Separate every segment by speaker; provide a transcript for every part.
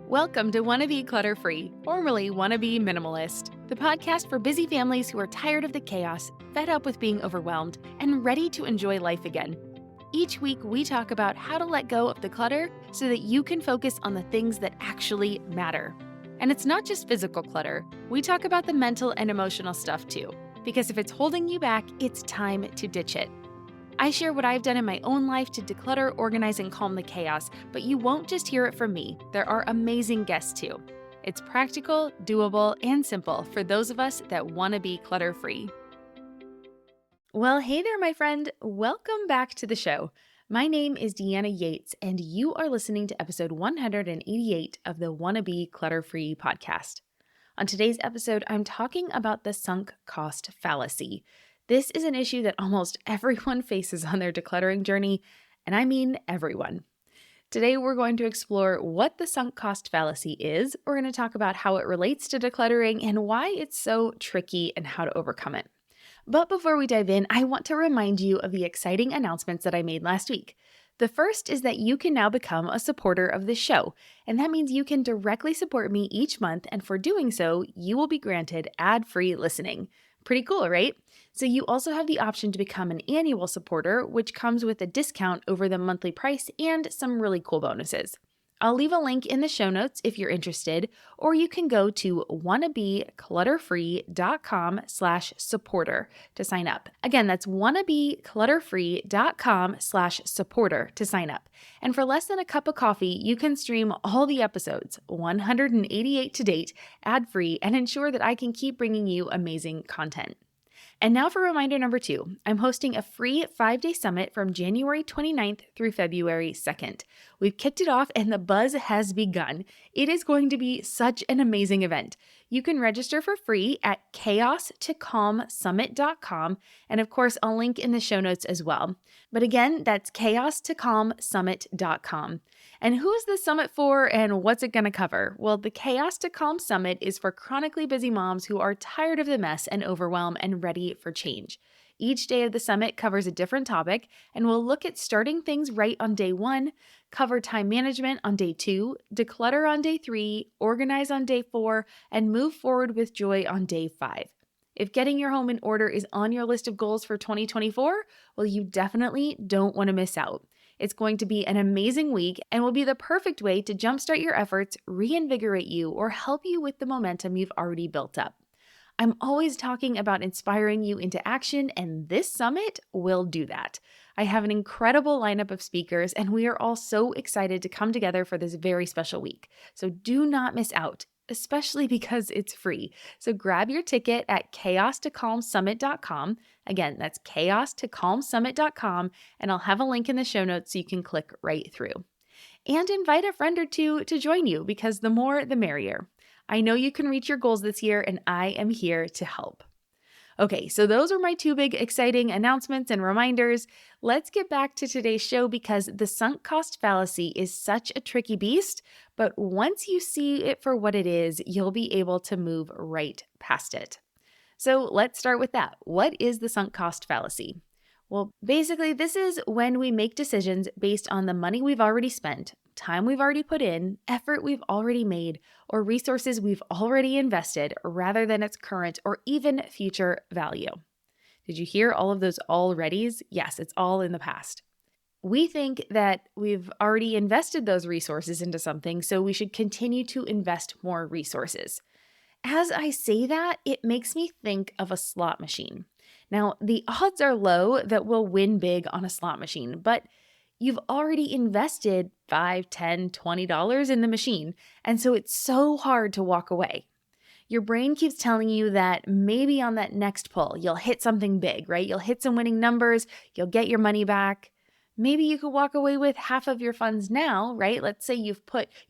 Speaker 1: Welcome to Wannabe Clutter Free, formerly Wannabe Minimalist, the podcast for busy families who are tired of the chaos, fed up with being overwhelmed, and ready to enjoy life again. Each week, we talk about how to let go of the clutter so that you can focus on the things that actually matter. And it's not just physical clutter. We talk about the mental and emotional stuff too, because if it's holding you back, it's time to ditch it. I share what I've done in my own life to declutter, organize, and calm the chaos, but you won't just hear it from me. There are amazing guests too. It's practical, doable, and simple for those of us that want to be clutter-free. Well, hey there, my friend. Welcome back to the show. My name is Deanna Yates, and you are listening to episode 188 of the Wannabe Clutter Free podcast. On today's episode, I'm talking about the sunk cost fallacy. This is an issue that almost everyone faces on their decluttering journey, and I mean everyone. Today, we're going to explore what the sunk cost fallacy is. We're going to talk about how it relates to decluttering and why it's so tricky and how to overcome it. But before we dive in, I want to remind you of the exciting announcements that I made last week. The first is that you can now become a supporter of this show, and that means you can directly support me each month, and for doing so, you will be granted ad-free listening. Pretty cool, right? So you also have the option to become an annual supporter, which comes with a discount over the monthly price and some really cool bonuses. I'll leave a link in the show notes if you're interested, or you can go to wannabeclutterfree.com/supporter to sign up. Again, that's wannabeclutterfree.com/supporter to sign up. And for less than a cup of coffee, you can stream all the episodes, 188 to date, ad-free, and ensure that I can keep bringing you amazing content. And now for reminder number 2, I'm hosting a free 5-day summit from January 29th through February 2nd. We've kicked it off and the buzz has begun. It is going to be such an amazing event. You can register for free at chaos2calmsummit.com, and of course, I'll link in the show notes as well. But again, that's chaos2calmsummit.com. And who is this summit for and what's it going to cover? Well, the Chaos to Calm Summit is for chronically busy moms who are tired of the mess and overwhelm and ready for change. Each day of the summit covers a different topic, and we'll look at starting things right on day 1, cover time management on day 2, declutter on day 3, organize on day 4, and move forward with joy on day 5. If getting your home in order is on your list of goals for 2024, well, you definitely don't want to miss out. It's going to be an amazing week and will be the perfect way to jumpstart your efforts, reinvigorate you, or help you with the momentum you've already built up. I'm always talking about inspiring you into action, and this summit will do that. I have an incredible lineup of speakers, and we are all so excited to come together for this very special week. So do not miss out, especially because it's free. So grab your ticket at chaos2calmsummit.com. Again, that's chaos2calmsummit.com, and I'll have a link in the show notes so you can click right through. And invite a friend or two to join you, because the more, the merrier. I know you can reach your goals this year, and I am here to help. Okay, so those are my 2 big exciting announcements and reminders. Let's get back to today's show because the sunk cost fallacy is such a tricky beast, but once you see it for what it is, you'll be able to move right past it. So let's start with that. What is the sunk cost fallacy? Well, basically, this is when we make decisions based on the money we've already spent, time we've already put in, effort we've already made, or resources we've already invested rather than its current or even future value. Did you hear all of those alreadys? Yes, it's all in the past. We think that we've already invested those resources into something, so we should continue to invest more resources. As I say that, it makes me think of a slot machine. Now, the odds are low that we'll win big on a slot machine, but you've already invested $5, $10, $20 in the machine, and so it's so hard to walk away. Your brain keeps telling you that maybe on that next pull, you'll hit something big, right? You'll hit some winning numbers, you'll get your money back. Maybe you could walk away with half of your funds now, right? Let's say you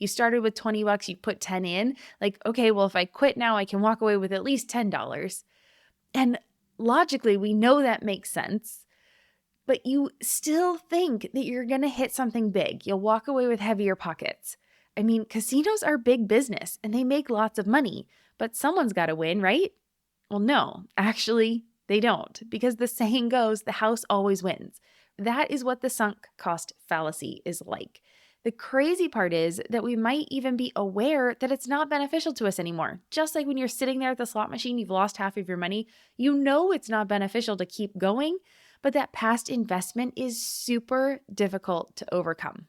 Speaker 1: started with $20, you put 10 in. Like, okay, well, if I quit now, I can walk away with at least $10. And logically, we know that makes sense, but you still think that you're going to hit something big. You'll walk away with heavier pockets. I mean, casinos are big business and they make lots of money, but someone's got to win, right? Well, no, actually, they don't, because the saying goes, the house always wins. That is what the sunk cost fallacy is like. The crazy part is that we might even be aware that it's not beneficial to us anymore. Just like when you're sitting there at the slot machine, you've lost half of your money, you know it's not beneficial to keep going, but that past investment is super difficult to overcome.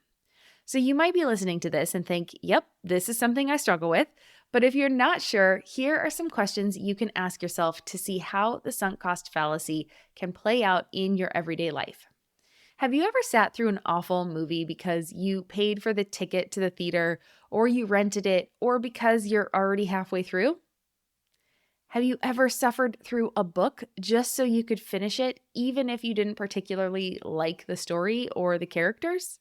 Speaker 1: So you might be listening to this and think, yep, this is something I struggle with. But if you're not sure, here are some questions you can ask yourself to see how the sunk cost fallacy can play out in your everyday life. Have you ever sat through an awful movie because you paid for the ticket to the theater, or you rented it, or because you're already halfway through? Have you ever suffered through a book just so you could finish it, even if you didn't particularly like the story or the characters?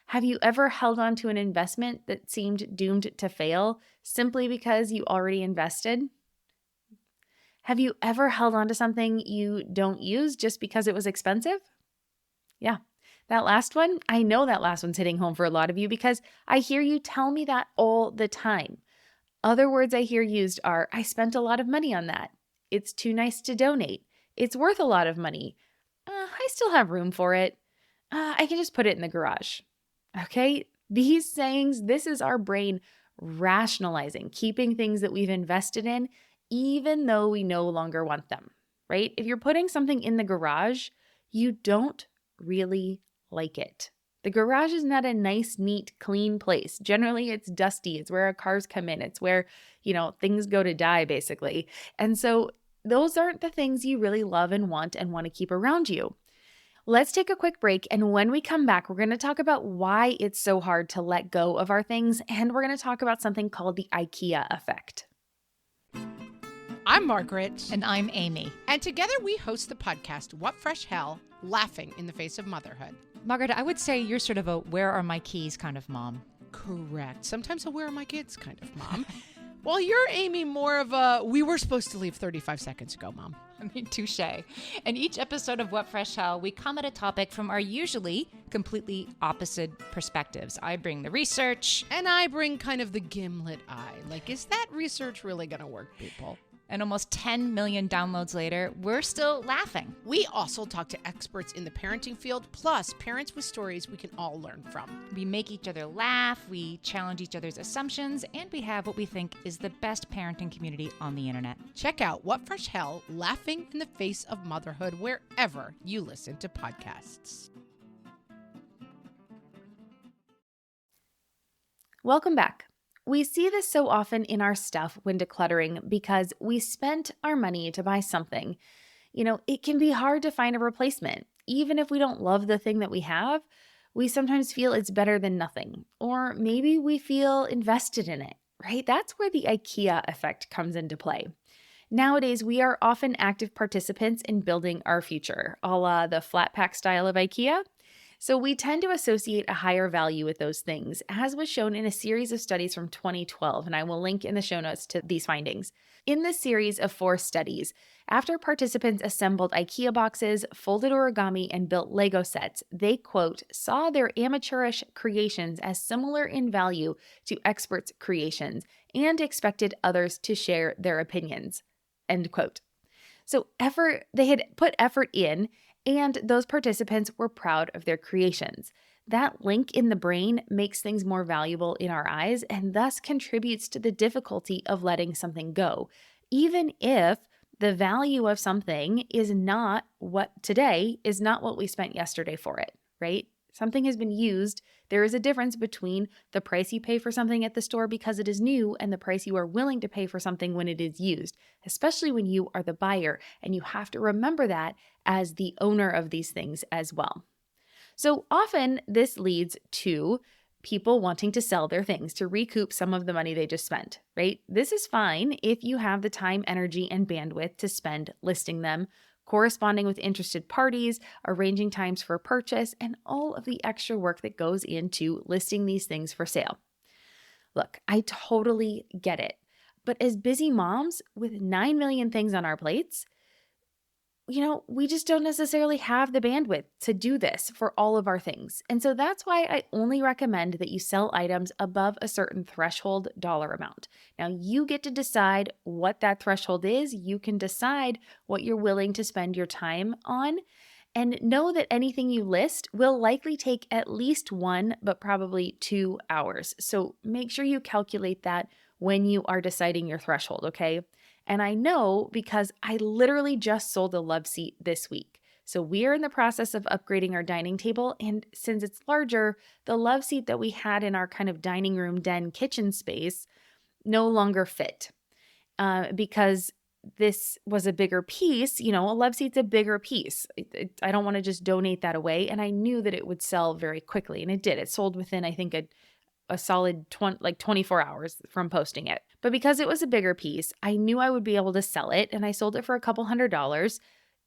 Speaker 1: Have you ever held on to an investment that seemed doomed to fail simply because you already invested? Have you ever held on to something you don't use just because it was expensive? Yeah, that last one, I know that last one's hitting home for a lot of you because I hear you tell me that all the time. Other words I hear used are, I spent a lot of money on that. It's too nice to donate. It's worth a lot of money. I still have room for it. I can just put it in the garage. Okay? These sayings, this is our brain rationalizing, keeping things that we've invested in, even though we no longer want them, right? If you're putting something in the garage, you don't really like it. The garage is not a nice, neat, clean place. Generally, it's dusty. It's where our cars come in. It's where, things go to die, basically. And so those aren't the things you really love and want to keep around you. Let's take a quick break, and when we come back, we're going to talk about why it's so hard to let go of our things, and we're going to talk about something called the IKEA effect.
Speaker 2: I'm Margaret.
Speaker 3: And I'm Amy.
Speaker 2: And together we host the podcast, What Fresh Hell? Laughing in the Face of Motherhood.
Speaker 3: Margaret, I would say you're sort of a where are my keys kind of mom.
Speaker 2: Correct. Sometimes a where are my kids kind of mom. Well, you're, Amy, more of a we were supposed to leave 35 seconds ago, mom.
Speaker 3: I mean, touche. In each episode of What Fresh Hell, we come at a topic from our usually completely opposite perspectives. I bring the research.
Speaker 2: And I bring kind of the gimlet eye. Like, is that research really going to work, people?
Speaker 3: And almost 10 million downloads later, we're still laughing.
Speaker 2: We also talk to experts in the parenting field, plus parents with stories we can all learn from.
Speaker 3: We make each other laugh, we challenge each other's assumptions, and we have what we think is the best parenting community on the internet.
Speaker 2: Check out What Fresh Hell? Laughing in the Face of Motherhood wherever you listen to podcasts.
Speaker 1: Welcome back. We see this so often in our stuff when decluttering because we spent our money to buy something. It can be hard to find a replacement. Even if we don't love the thing that we have, we sometimes feel it's better than nothing. Or maybe we feel invested in it, right? That's where the IKEA effect comes into play. Nowadays, we are often active participants in building our future, a la the flat pack style of IKEA. So we tend to associate a higher value with those things, as was shown in a series of studies from 2012, and I will link in the show notes to these findings. In this series of 4 studies, after participants assembled IKEA boxes, folded origami, and built Lego sets, they, quote, saw their amateurish creations as similar in value to experts' creations and expected others to share their opinions, end quote. So they had put effort in, and those participants were proud of their creations. That link in the brain makes things more valuable in our eyes and thus contributes to the difficulty of letting something go, even if the value of something is not what we spent yesterday for it, right? Something has been used. There is a difference between the price you pay for something at the store because it is new and the price you are willing to pay for something when it is used, especially when you are the buyer, and you have to remember that as the owner of these things as well. So often this leads to people wanting to sell their things to recoup some of the money they just spent, right? This is fine if you have the time, energy, and bandwidth to spend listing them, corresponding with interested parties, arranging times for purchase, and all of the extra work that goes into listing these things for sale. Look, I totally get it. But as busy moms with 9 million things on our plates, we just don't necessarily have the bandwidth to do this for all of our things. And so that's why I only recommend that you sell items above a certain threshold dollar amount. Now, you get to decide what that threshold is. You can decide what you're willing to spend your time on. And know that anything you list will likely take at least 1, but probably 2 hours. So make sure you calculate that when you are deciding your threshold, okay? And I know because I literally just sold a love seat this week. So we are in the process of upgrading our dining table. And since it's larger, the love seat that we had in our kind of dining room, den, kitchen space no longer fit because this was a bigger piece. A love seat's a bigger piece. I don't want to just donate that away. And I knew that it would sell very quickly. And it did. It sold within, I think, a solid 24 hours from posting it. But because it was a bigger piece, I knew I would be able to sell it. And I sold it for a couple $100.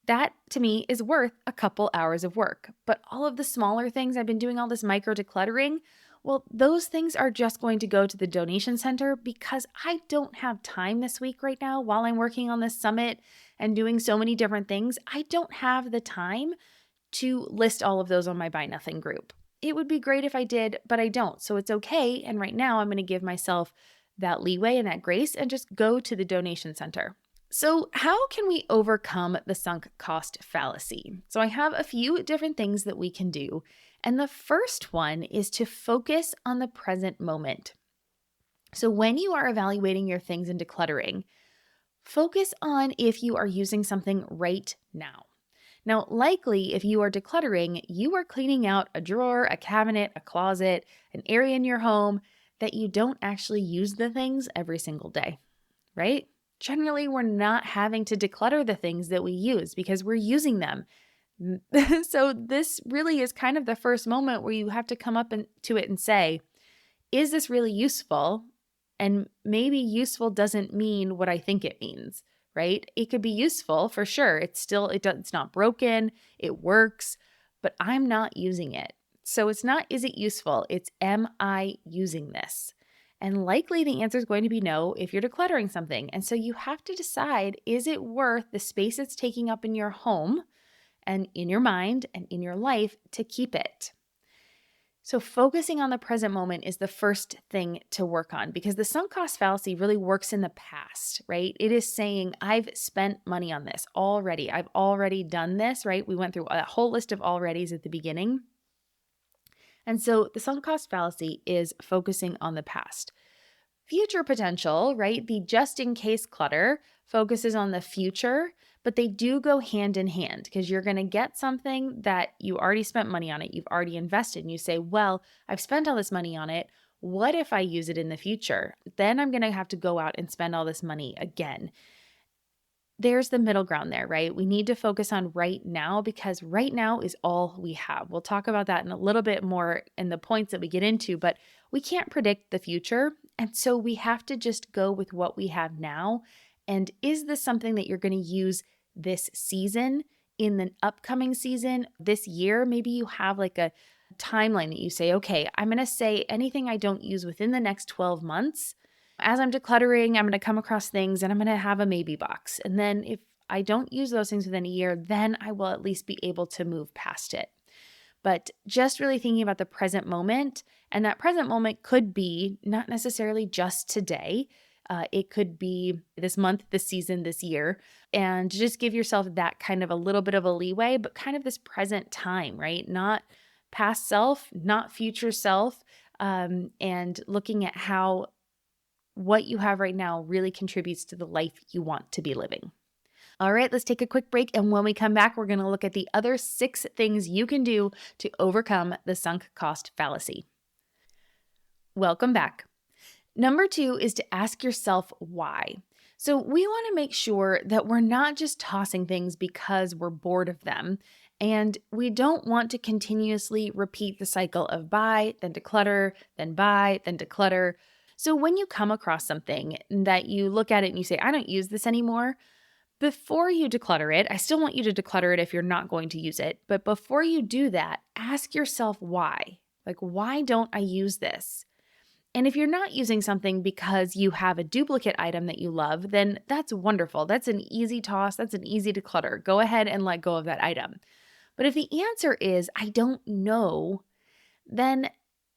Speaker 1: That to me is worth a couple hours of work. But all of the smaller things, I've been doing all this micro decluttering. Well, those things are just going to go to the donation center because I don't have time this week right now while I'm working on this summit and doing so many different things. I don't have the time to list all of those on my Buy Nothing group. It would be great if I did, but I don't. So it's okay. And right now I'm going to give myself that leeway and that grace and just go to the donation center. So how can we overcome the sunk cost fallacy? So I have a few different things that we can do. And the first one is to focus on the present moment. So when you are evaluating your things in decluttering, focus on if you are using something right now. Now, likely if you are decluttering, you are cleaning out a drawer, a cabinet, a closet, an area in your home that you don't actually use the things every single day, right? Generally, we're not having to declutter the things that we use because we're using them. So this really is kind of the first moment where you have to come up to it and say, is this really useful? And maybe useful doesn't mean what I think it means, right? It could be useful for sure. It's not broken. It works, but I'm not using it. So it's not, is it useful? It's, am I using this? And likely the answer is going to be no if you're decluttering something. And so you have to decide, is it worth the space it's taking up in your home and in your mind and in your life to keep it? So focusing on the present moment is the first thing to work on because the sunk cost fallacy really works in the past, right? It is saying, I've spent money on this already. I've already done this, right? We went through a whole list of alreadys at the beginning. And so the sunk cost fallacy is focusing on the past. Future potential, right? The just in case clutter focuses on the future, but they do go hand in hand because you're going to get something that you already spent money on it. You've already invested and you say, well, I've spent all this money on it. What if I use it in the future? Then I'm going to have to go out and spend all this money again. There's the middle ground there, right? We need to focus on right now because right now is all we have. We'll talk about that in a little bit more in the points that we get into, but we can't predict the future. And so we have to just go with what we have now. And is this something that you're going to use this season, in the upcoming season, this year? Maybe you have like a timeline that you say, okay, I'm going to say anything I don't use within the next 12 months. As I'm decluttering, I'm going to come across things and I'm going to have a maybe box. And then if I don't use those things within a year, then I will at least be able to move past it. But just really thinking about the present moment, and that present moment could be not necessarily just today. It could be this month, this season, this year, and just give yourself that kind of a little bit of a leeway, but kind of this present time, right? Not past self, not future self, and looking at how what you have right now really contributes to the life you want to be living. All right, let's take a quick break. And when we come back, we're going to look at the other 6 things you can do to overcome the sunk cost fallacy. Welcome back. Number 2 is to ask yourself why. So we want to make sure that we're not just tossing things because we're bored of them. And we don't want to continuously repeat the cycle of buy, then declutter, then buy, then declutter. So when you come across something that you look at it and you say, I don't use this anymore, before you declutter it, I still want you to declutter it if you're not going to use it. But before you do that, ask yourself why. Like, why don't I use this? And if you're not using something because you have a duplicate item that you love, then that's wonderful. That's an easy toss. That's an easy declutter. Go ahead and let go of that item. But if the answer is, I don't know, then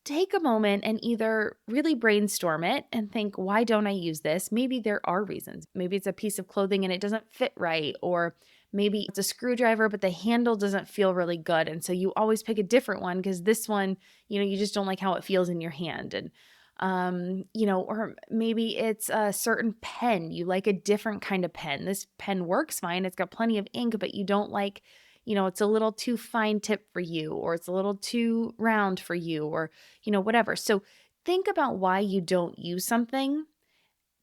Speaker 1: take a moment and either really brainstorm it and think, why don't I use this? Maybe there are reasons. Maybe it's a piece of clothing and it doesn't fit right, or maybe it's a screwdriver, but the handle doesn't feel really good. And so you always pick a different one because this one, you just don't like how it feels in your hand. And or maybe it's a certain pen. You like a different kind of pen. This pen works fine. It's got plenty of ink, but you don't like, it's a little too fine tip for you, or it's a little too round for you, or, whatever. So think about why you don't use something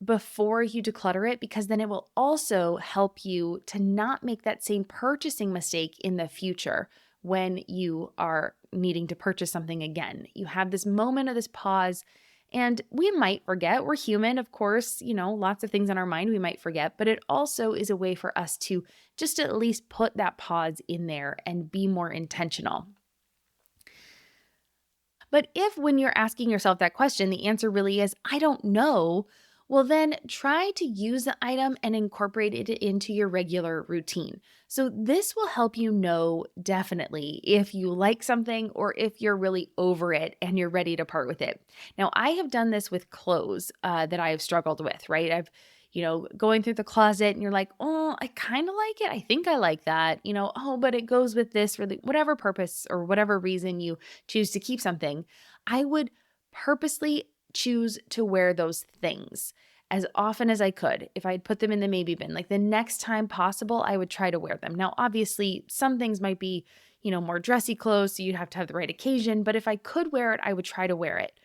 Speaker 1: before you declutter it, because then it will also help you to not make that same purchasing mistake in the future when you are needing to purchase something again. You have this moment of this pause, and we might forget. We're human, of course, lots of things on our mind we might forget, but it also is a way for us to just at least put that pause in there and be more intentional. But if when you're asking yourself that question, the answer really is, I don't know, well, then try to use the item and incorporate it into your regular routine. So this will help you know definitely if you like something or if you're really over it and you're ready to part with it. Now, I have done this with clothes that I have struggled with, right? I've going through the closet and you're like, oh, I kind of like it. I think I like that, oh, but it goes with this for whatever purpose or whatever reason you choose to keep something. I would purposely choose to wear those things as often as I could. If I'd put them in the maybe bin, like the next time possible, I would try to wear them. Now, obviously, some things might be, more dressy clothes, so you'd have to have the right occasion. But if I could wear it, I would try to wear it.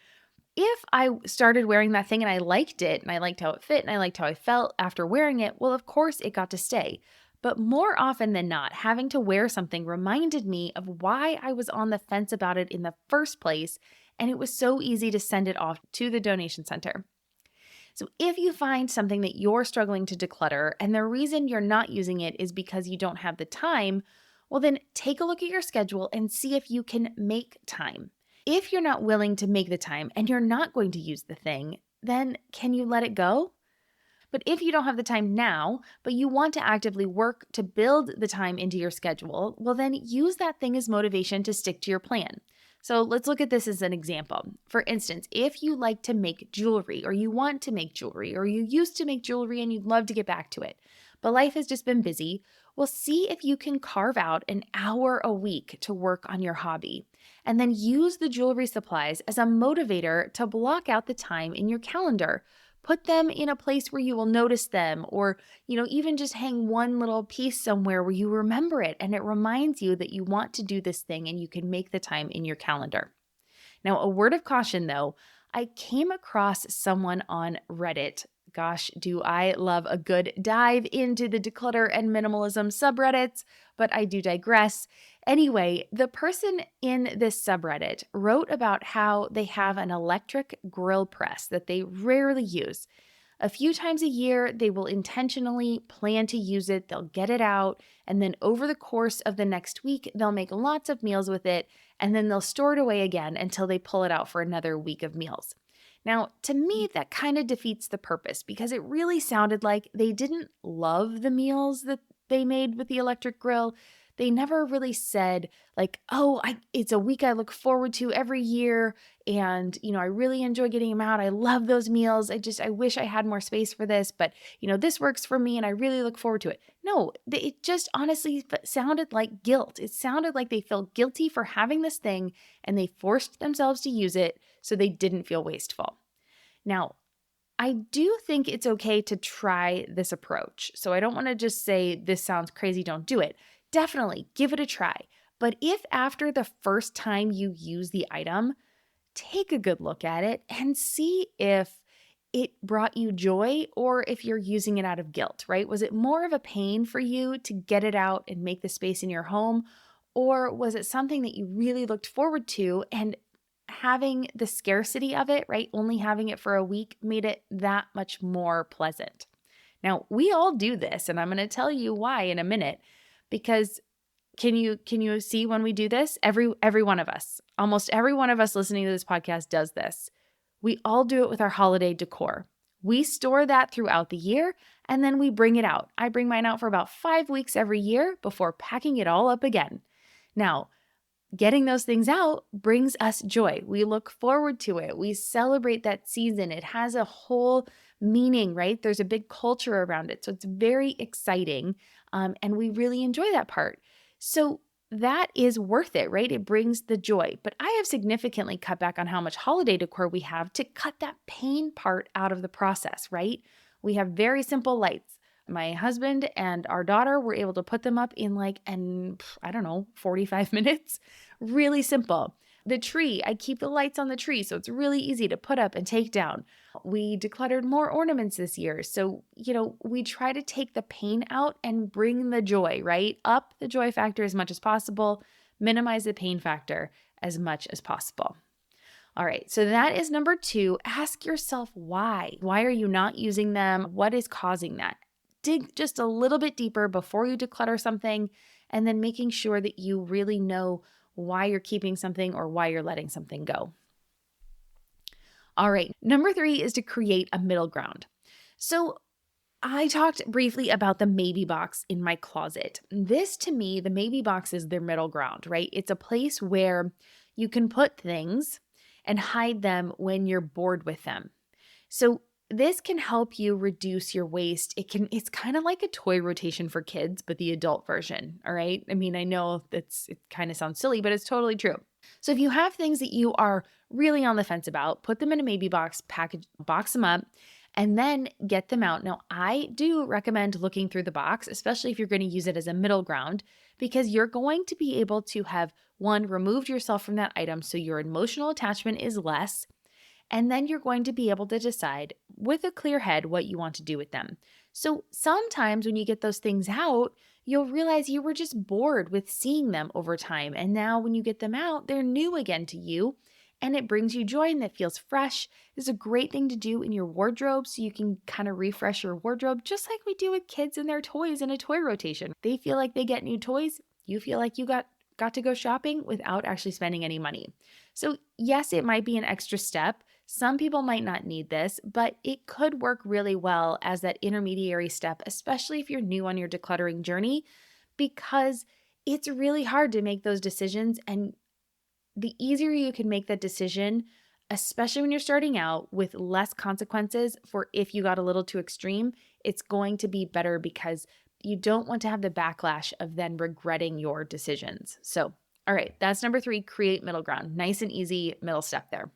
Speaker 1: If I started wearing that thing and I liked it and I liked how it fit and I liked how I felt after wearing it, well, of course it got to stay. But more often than not, having to wear something reminded me of why I was on the fence about it in the first place, and it was so easy to send it off to the donation center. So if you find something that you're struggling to declutter and the reason you're not using it is because you don't have the time, well, then take a look at your schedule and see if you can make time. If you're not willing to make the time and you're not going to use the thing, then can you let it go? But if you don't have the time now, but you want to actively work to build the time into your schedule, well, then use that thing as motivation to stick to your plan. So let's look at this as an example. For instance, if you like to make jewelry, or you want to make jewelry, or you used to make jewelry and you'd love to get back to it, but life has just been busy, well, see if you can carve out an hour a week to work on your hobby, and then use the jewelry supplies as a motivator to block out the time in your calendar. Put them in a place where you will notice them, or, even just hang one little piece somewhere where you remember it and it reminds you that you want to do this thing and you can make the time in your calendar. Now, a word of caution though, I came across someone on Reddit. Gosh, do I love a good dive into the declutter and minimalism subreddits, but I do digress. Anyway, the person in this subreddit wrote about how they have an electric grill press that they rarely use. A few times a year, they will intentionally plan to use it, they'll get it out, and then over the course of the next week, they'll make lots of meals with it, and then they'll store it away again until they pull it out for another week of meals. Now, to me, that kind of defeats the purpose because it really sounded like they didn't love the meals that they made with the electric grill. They never really said like, oh, it's a week I look forward to every year. And, I really enjoy getting them out. I love those meals. I wish I had more space for this, but, this works for me and I really look forward to it. No, it just honestly sounded like guilt. It sounded like they felt guilty for having this thing and they forced themselves to use it so they didn't feel wasteful. Now, I do think it's okay to try this approach. So I don't want to just say, this sounds crazy, don't do it. Definitely give it a try. But if after the first time you use the item, take a good look at it and see if it brought you joy or if you're using it out of guilt, right? Was it more of a pain for you to get it out and make the space in your home? Or was it something that you really looked forward to and having the scarcity of it, right? Only having it for a week made it that much more pleasant. Now, we all do this, and I'm going to tell you why in a minute, because can you see when we do this? Every one of us, almost every one of us listening to this podcast does this. We all do it with our holiday decor. We store that throughout the year, and then we bring it out. I bring mine out for about 5 weeks every year before packing it all up again. Now, getting those things out brings us joy. We look forward to it. We celebrate that season. It has a whole meaning, right? There's a big culture around it. So it's very exciting. And we really enjoy that part. So that is worth it, right? It brings the joy. But I have significantly cut back on how much holiday decor we have to cut that pain part out of the process, right? We have very simple lights. My husband and our daughter were able to put them up in I don't know, 45 minutes. Really simple. The tree, I keep the lights on the tree, so it's really easy to put up and take down. We decluttered more ornaments this year. So, we try to take the pain out and bring the joy, right? Up the joy factor as much as possible, minimize the pain factor as much as possible. All right, so that is number 2. Ask yourself why. Why are you not using them? What is causing that? Dig just a little bit deeper before you declutter something, and then making sure that you really know why you're keeping something or why you're letting something go. All right, number 3 is to create a middle ground. So I talked briefly about the maybe box in my closet. This, to me, the maybe box is their middle ground, right? It's a place where you can put things and hide them when you're bored with them. So this can help you reduce your waste. It's kind of like a toy rotation for kids, but the adult version. All right. I mean, I know it kind of sounds silly, but it's totally true. So if you have things that you are really on the fence about, put them in a maybe box, box them up, and then get them out. Now, I do recommend looking through the box, especially if you're going to use it as a middle ground, because you're going to be able to have, one, removed yourself from that item so your emotional attachment is less. And then you're going to be able to decide with a clear head what you want to do with them. So sometimes when you get those things out, you'll realize you were just bored with seeing them over time. And now when you get them out, they're new again to you and it brings you joy and that feels fresh. This is a great thing to do in your wardrobe so you can kind of refresh your wardrobe, just like we do with kids and their toys in a toy rotation. They feel like they get new toys. You feel like you got to go shopping without actually spending any money. So yes, it might be an extra step. Some people might not need this, but it could work really well as that intermediary step, especially if you're new on your decluttering journey, because it's really hard to make those decisions. And the easier you can make that decision, especially when you're starting out with less consequences for if you got a little too extreme, it's going to be better because you don't want to have the backlash of then regretting your decisions. So, all right, that's number 3, create middle ground. Nice and easy middle step there.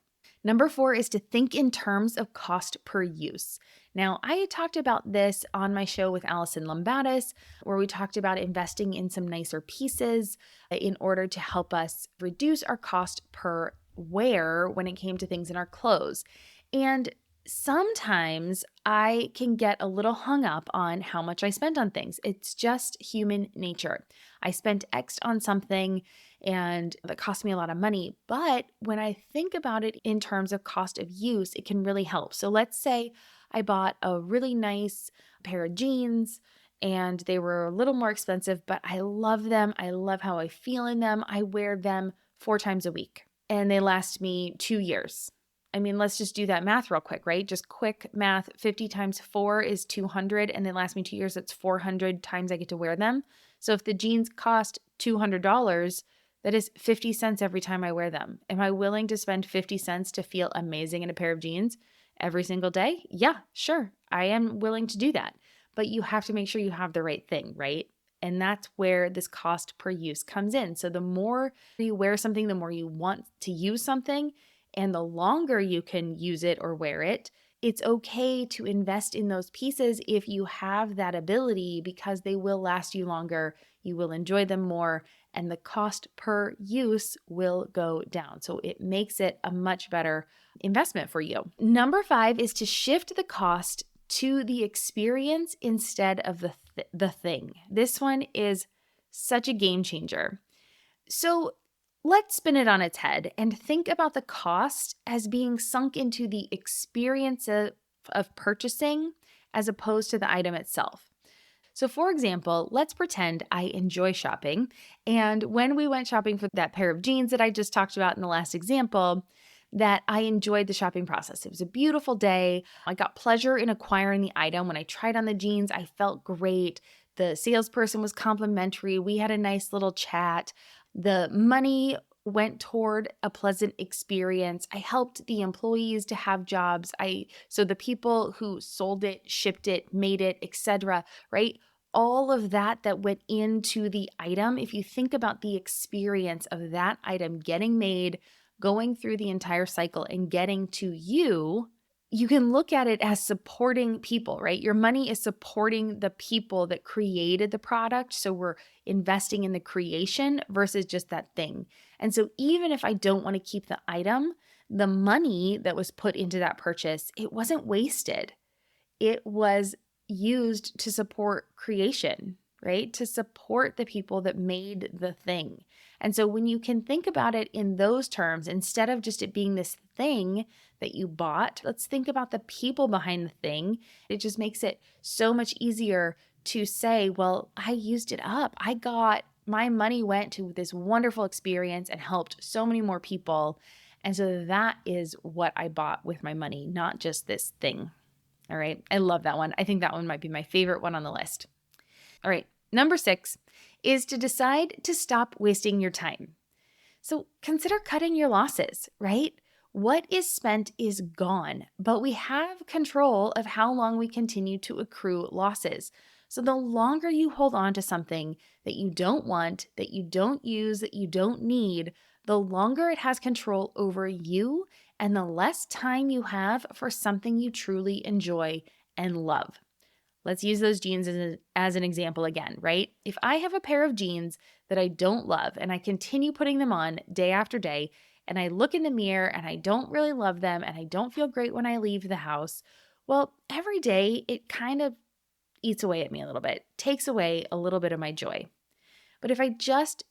Speaker 1: Number 4 is to think in terms of cost per use. Now, I talked about this on my show with Allison Lombatis, where we talked about investing in some nicer pieces in order to help us reduce our cost per wear when it came to things in our clothes. And sometimes I can get a little hung up on how much I spent on things. It's just human nature. I spent X on something and that cost me a lot of money. But when I think about it in terms of cost of use, it can really help. So let's say I bought a really nice pair of jeans and they were a little more expensive, but I love them. I love how I feel in them. I wear them 4 times a week and they last me 2 years. I mean, let's just do that math real quick, right? Just quick math. 50 times 4 is 200 and they last me 2 years. That's 400 times I get to wear them. So if the jeans cost $200, that is 50 cents every time I wear them. Am I willing to spend 50 cents to feel amazing in a pair of jeans every single day? Yeah, sure. I am willing to do that. But you have to make sure you have the right thing, right? And that's where this cost per use comes in. So the more you wear something, the more you want to use something, and the longer you can use it or wear it, it's okay to invest in those pieces if you have that ability because they will last you longer, you will enjoy them more, and the cost per use will go down. So it makes it a much better investment for you. Number 5 is to shift the cost to the experience instead of the thing. This one is such a game changer. So let's spin it on its head and think about the cost as being sunk into the experience of purchasing as opposed to the item itself. So for example, let's pretend I enjoy shopping. And when we went shopping for that pair of jeans that I just talked about in the last example, that I enjoyed the shopping process. It was a beautiful day. I got pleasure in acquiring the item. When I tried on the jeans, I felt great. The salesperson was complimentary. We had a nice little chat. The money went toward a pleasant experience. I helped the employees to have jobs. So the people who sold it, shipped it, made it, etc., right? All of that went into the item. If you think about the experience of that item getting made, going through the entire cycle and getting to you, you can look at it as supporting people, right? Your money is supporting the people that created the product. So we're investing in the creation versus just that thing. And so even if I don't want to keep the item, the money that was put into that purchase, it wasn't wasted. It was used to support creation, right? To support the people that made the thing. And so when you can think about it in those terms, instead of just it being this thing that you bought, let's think about the people behind the thing. It just makes it so much easier to say, well, I used it up. My money went to this wonderful experience and helped so many more people. And so that is what I bought with my money, not just this thing. All right. I love that one. I think that one might be my favorite one on the list. All right. Number 6 is to decide to stop wasting your time. So consider cutting your losses, right? What is spent is gone, but we have control of how long we continue to accrue losses. So the longer you hold on to something that you don't want, that you don't use, that you don't need, the longer it has control over you and the less time you have for something you truly enjoy and love. Let's use those jeans as an example again, right? If I have a pair of jeans that I don't love and I continue putting them on day after day, and I look in the mirror and I don't really love them and I don't feel great when I leave the house, well, every day it kind of eats away at me a little bit, takes away a little bit of my joy. But if I just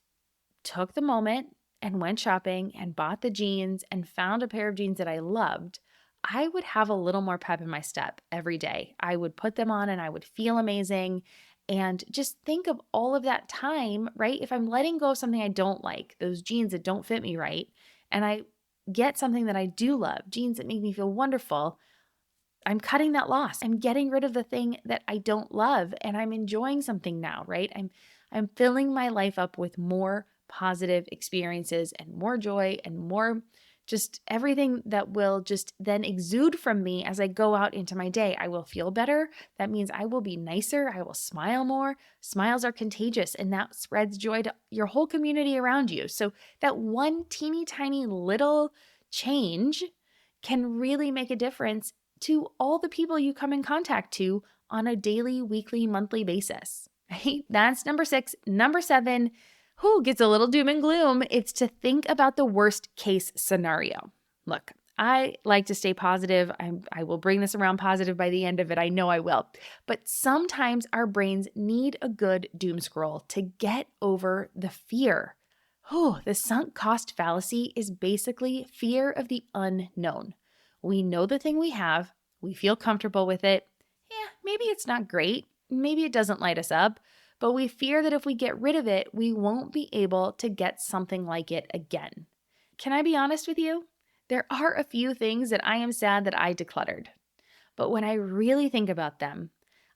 Speaker 1: took the moment and went shopping and bought the jeans and found a pair of jeans that I loved, I would have a little more pep in my step every day. I would put them on and I would feel amazing. And just think of all of that time, right? If I'm letting go of something I don't like, those jeans that don't fit me right, and I get something that I do love, jeans that make me feel wonderful, I'm cutting that loss. I'm getting rid of the thing that I don't love and I'm enjoying something now, right? I'm filling my life up with more positive experiences and more joy and more just everything that will just then exude from me as I go out into my day. I will feel better. That means I will be nicer. I will smile more. Smiles are contagious and that spreads joy to your whole community around you. So that one teeny tiny little change can really make a difference to all the people you come in contact to on a daily, weekly, monthly basis, right? That's number 6. Number 7, who gets a little doom and gloom? It's to think about the worst case scenario. Look, I like to stay positive. I will bring this around positive by the end of it. I know I will. But sometimes our brains need a good doom scroll to get over the fear. The sunk cost fallacy is basically fear of the unknown. We know the thing we have, we feel comfortable with it. Yeah, maybe it's not great, maybe it doesn't light us up, but we fear that if we get rid of it, we won't be able to get something like it again. Can I be honest with you? There are a few things that I am sad that I decluttered. But when I really think about them,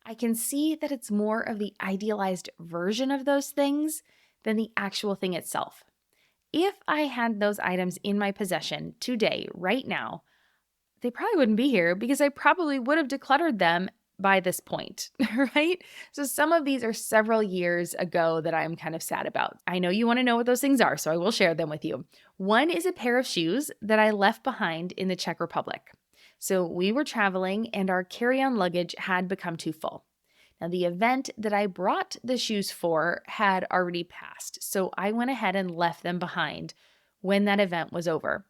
Speaker 1: I can see that it's more of the idealized version of those things than the actual thing itself. If I had those items in my possession today, right now, they probably wouldn't be here because I probably would have decluttered them by this point, right? So some of these are several years ago that I'm kind of sad about. I know you want to know what those things are, so I will share them with you. One is a pair of shoes that I left behind in the Czech Republic. So we were traveling and our carry-on luggage had become too full. Now, the event that I brought the shoes for had already passed, so I went ahead and left them behind when that event was over.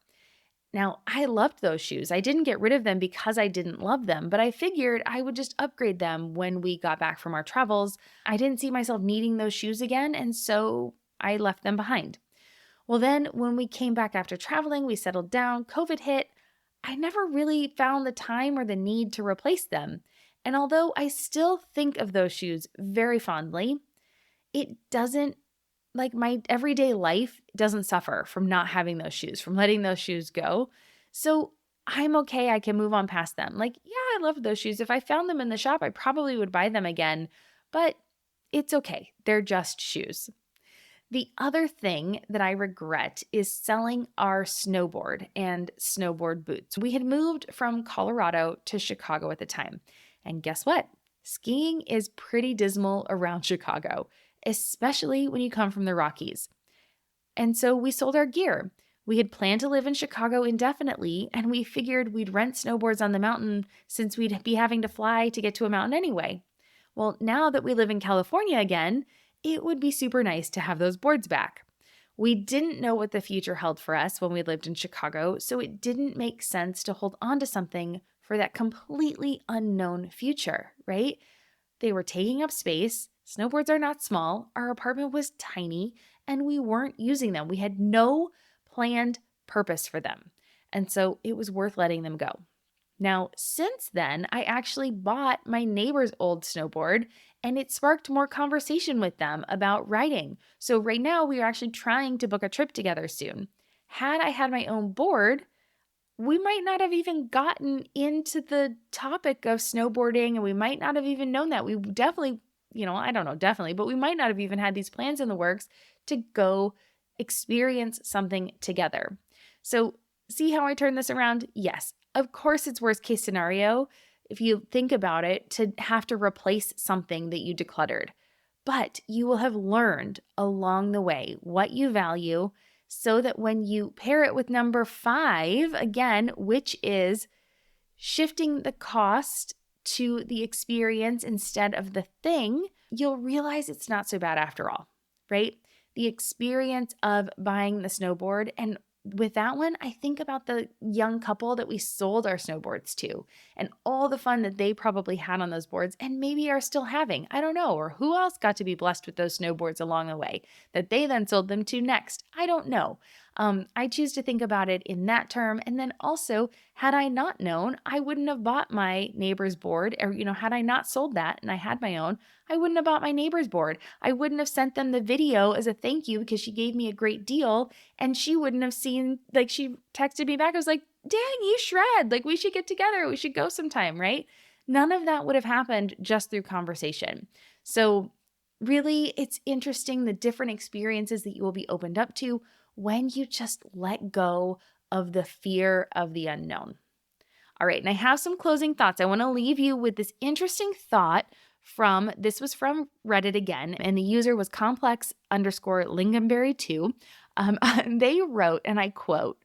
Speaker 1: Now, I loved those shoes. I didn't get rid of them because I didn't love them, but I figured I would just upgrade them when we got back from our travels. I didn't see myself needing those shoes again, and so I left them behind. Well, then when we came back after traveling, we settled down, COVID hit. I never really found the time or the need to replace them. And although I still think of those shoes very fondly, it doesn't, like my everyday life doesn't suffer from not having those shoes, from letting those shoes go. So I'm okay. I can move on past them. Like, yeah, I love those shoes. If I found them in the shop, I probably would buy them again, but it's okay. They're just shoes. The other thing that I regret is selling our snowboard and snowboard boots. We had moved from Colorado to Chicago at the time. And guess what? Skiing is pretty dismal around Chicago, especially when you come from the Rockies. And so we sold our gear. We had planned to live in Chicago indefinitely, and we figured we'd rent snowboards on the mountain since we'd be having to fly to get to a mountain anyway. Well, now that we live in California again, it would be super nice to have those boards back. We didn't know what the future held for us when we lived in Chicago, so it didn't make sense to hold on to something for that completely unknown future, right? They were taking up space. Snowboards are not small. Our apartment was tiny, and we weren't using them. We had no planned purpose for them. And so it was worth letting them go. Now, since then, I actually bought my neighbor's old snowboard, and it sparked more conversation with them about riding. So right now, we are actually trying to book a trip together soon. Had I had my own board, we might not have even gotten into the topic of snowboarding, and we might not have even known that. We definitely, I don't know, definitely, but we might not have even had these plans in the works to go experience something together. So see how I turn this around? Yes, of course it's worst case scenario if you think about it to have to replace something that you decluttered. But you will have learned along the way what you value so that when you pair it with number 5, again, which is shifting the cost to the experience instead of the thing, you'll realize it's not so bad after all, right? The experience of buying the snowboard. And with that one, I think about the young couple that we sold our snowboards to and all the fun that they probably had on those boards and maybe are still having. I don't know. Or who else got to be blessed with those snowboards along the way that they then sold them to next? I don't know. I choose to think about it in that term. And then also, had I not known, I wouldn't have bought my neighbor's board. Or, had I not sold that and I had my own, I wouldn't have bought my neighbor's board. I wouldn't have sent them the video as a thank you because she gave me a great deal. And she wouldn't have seen, she texted me back. I was like, dang, you shred. We should get together. We should go sometime, right? None of that would have happened just through conversation. So really, it's interesting the different experiences that you will be opened up to when you just let go of the fear of the unknown. All right, and I have some closing thoughts. I want to leave you with this interesting thought this was from Reddit again, and the user was complex_lingonberry2. They wrote, and I quote,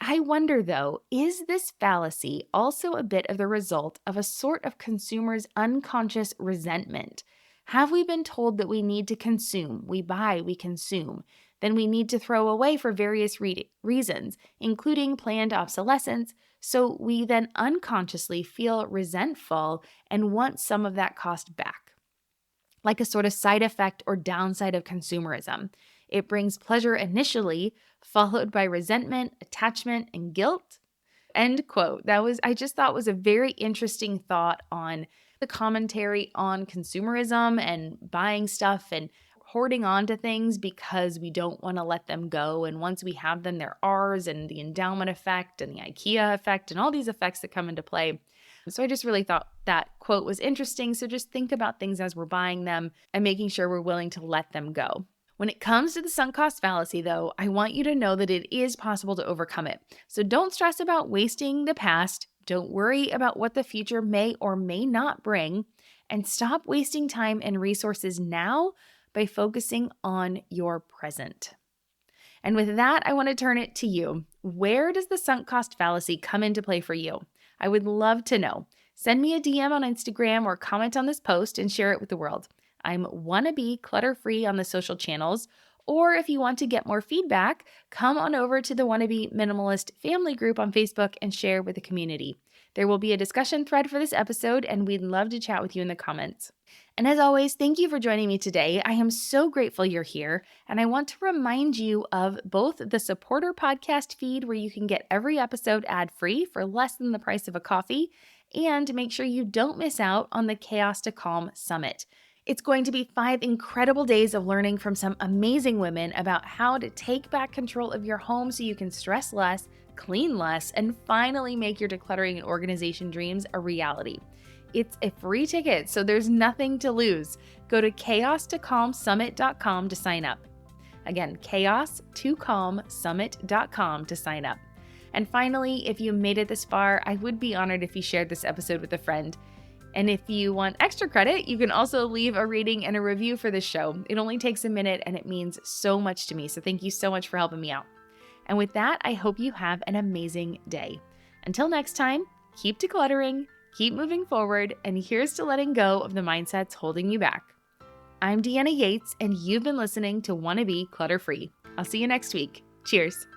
Speaker 1: "I wonder though, is this fallacy also a bit of the result of a sort of consumer's unconscious resentment? Have we been told that we need to consume, we buy, we consume, then we need to throw away for various reasons, including planned obsolescence, so we then unconsciously feel resentful and want some of that cost back? Like a sort of side effect or downside of consumerism. It brings pleasure initially, followed by resentment, attachment, and guilt." End quote. I just thought was a very interesting thought on the commentary on consumerism and buying stuff and hoarding on to things because we don't want to let them go. And once we have them, they're ours, and the endowment effect and the IKEA effect and all these effects that come into play. So I just really thought that quote was interesting. So just think about things as we're buying them and making sure we're willing to let them go. When it comes to the sunk cost fallacy, though, I want you to know that it is possible to overcome it. So don't stress about wasting the past. Don't worry about what the future may or may not bring. And stop wasting time and resources now by focusing on your present. And with that, I want to turn it to you. Where does the sunk cost fallacy come into play for you? I would love to know. Send me a DM on Instagram or comment on this post and share it with the world. I'm Wannabe Clutter Free on the social channels. Or if you want to get more feedback, come on over to the Wannabe Minimalist family group on Facebook and share with the community. There will be a discussion thread for this episode, and we'd love to chat with you in the comments. And as always, thank you for joining me today. I am so grateful you're here, and I want to remind you of both the supporter podcast feed where you can get every episode ad-free for less than the price of a coffee, and make sure you don't miss out on the Chaos to Calm Summit. It's going to be 5 incredible days of learning from some amazing women about how to take back control of your home so you can stress less, clean less, and finally make your decluttering and organization dreams a reality. It's a free ticket, so there's nothing to lose. Go to chaostocalmsummit.com to sign up. Again, chaos2calmsummit.com to sign up. And finally, if you made it this far, I would be honored if you shared this episode with a friend. And if you want extra credit, you can also leave a rating and a review for this show. It only takes a minute and it means so much to me. So thank you so much for helping me out. And with that, I hope you have an amazing day. Until next time, keep decluttering, keep moving forward, and here's to letting go of the mindsets holding you back. I'm Deanna Yates, and you've been listening to Wannabe Clutter Free. I'll see you next week. Cheers.